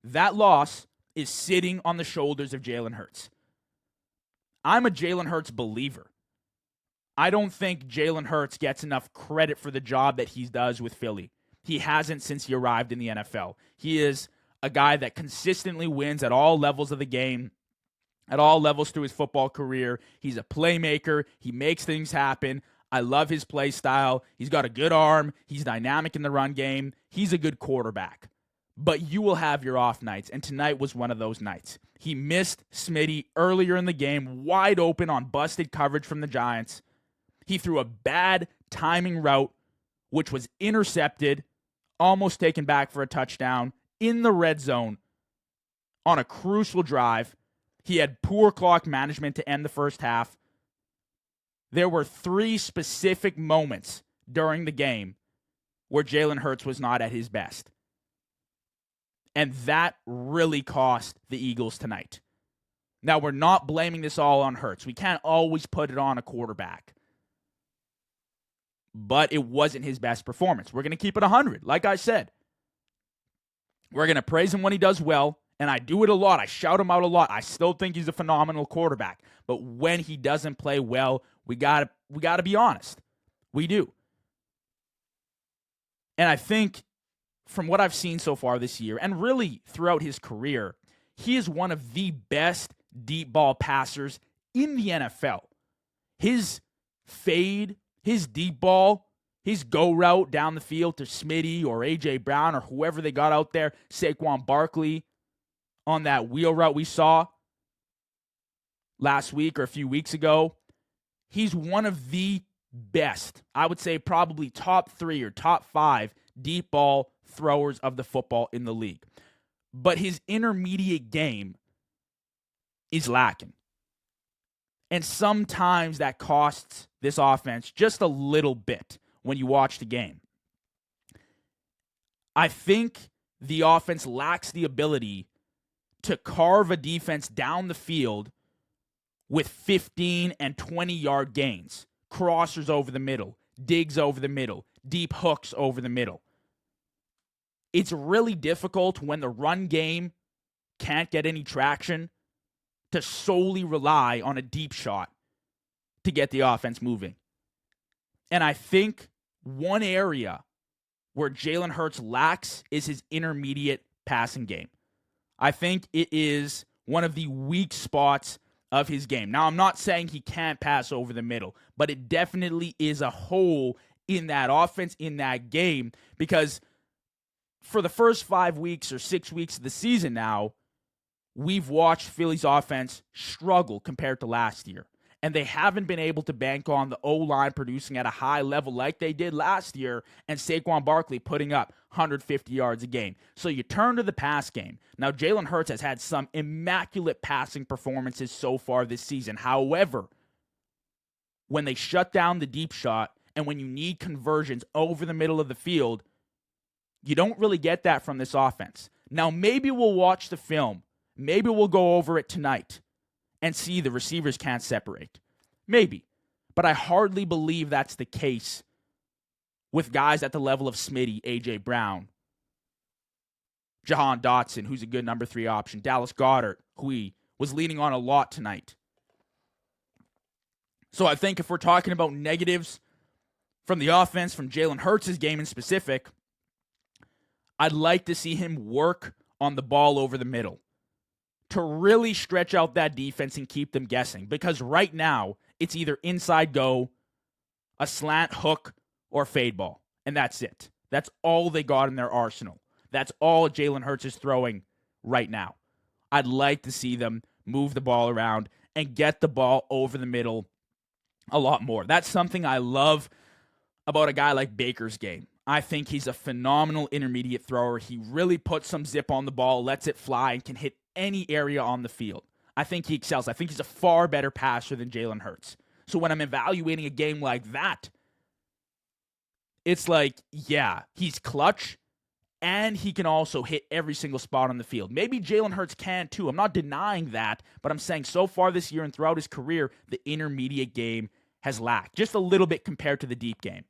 That loss is sitting on the shoulders of Jalen Hurts. I'm a Jalen Hurts believer. I don't think Jalen Hurts gets enough credit for the job that he does with Philly. He hasn't since he arrived in the NFL. He is a guy that consistently wins at all levels of the game, at all levels through his football career. He's a playmaker. He makes things happen. I love his play style. He's got a good arm. He's dynamic in the run game. He's a good quarterback. But you will have your off nights, and tonight was one of those nights. He missed Smitty earlier in the game, wide open on busted coverage from the Giants. He threw a bad timing route, which was intercepted, almost taken back for a touchdown in the red zone on a crucial drive. He had poor clock management to end the first half. There were 3 specific moments during the game where Jalen Hurts was not at his best. And that really cost the Eagles tonight. Now, we're not blaming this all on Hurts. We can't always put it on a quarterback. But it wasn't his best performance. We're going to keep it 100, like I said. We're going to praise him when he does well, and I do it a lot. I shout him out a lot. I still think he's a phenomenal quarterback. But when he doesn't play well, we got to be honest. We do. And I think from what I've seen so far this year, and really throughout his career, he is one of the best deep ball passers in the NFL. His fade, his deep ball, his go route down the field to Smitty or A.J. Brown or whoever they got out there, Saquon Barkley, on that wheel route we saw last week or a few weeks ago. He's one of the best, I would say probably top 3 or top 5 deep ball throwers of the football in the league. But his intermediate game is lacking. And sometimes that costs this offense just a little bit when you watch the game. I think the offense lacks the ability to carve a defense down the field with 15 and 20-yard gains, crossers over the middle, digs over the middle, deep hooks over the middle. It's really difficult when the run game can't get any traction to solely rely on a deep shot to get the offense moving. And I think one area where Jalen Hurts lacks is his intermediate passing game. I think it is one of the weak spots of his game. Now, I'm not saying he can't pass over the middle, but it definitely is a hole in that offense, in that game, because for the first 5 weeks or 6 weeks of the season now, we've watched Philly's offense struggle compared to last year. And they haven't been able to bank on the O-line producing at a high level like they did last year and Saquon Barkley putting up 150 yards a game. So you turn to the pass game. Now, Jalen Hurts has had some immaculate passing performances so far this season. However, when they shut down the deep shot and when you need conversions over the middle of the field, you don't really get that from this offense. Now, maybe we'll watch the film. Maybe we'll go over it tonight and see the receivers can't separate. Maybe. But I hardly believe that's the case with guys at the level of Smitty, A.J. Brown, Jahan Dotson, who's a good number 3 option, Dallas Goedert, who he was leaning on a lot tonight. So I think if we're talking about negatives from the offense, from Jalen Hurts' game in specific, I'd like to see him work on the ball over the middle to really stretch out that defense and keep them guessing. Because right now, it's either inside go, a slant hook, or fade ball. And that's it. That's all they got in their arsenal. That's all Jalen Hurts is throwing right now. I'd like to see them move the ball around and get the ball over the middle a lot more. That's something I love about a guy like Baker's game. I think he's a phenomenal intermediate thrower. He really puts some zip on the ball, lets it fly, and can hit any area on the field. I think he excels. I think he's a far better passer than Jalen Hurts. So when I'm evaluating a game like that, it's like, yeah, he's clutch, and he can also hit every single spot on the field. Maybe Jalen Hurts can too. I'm not denying that, but I'm saying so far this year and throughout his career, the intermediate game has lacked just a little bit compared to the deep game.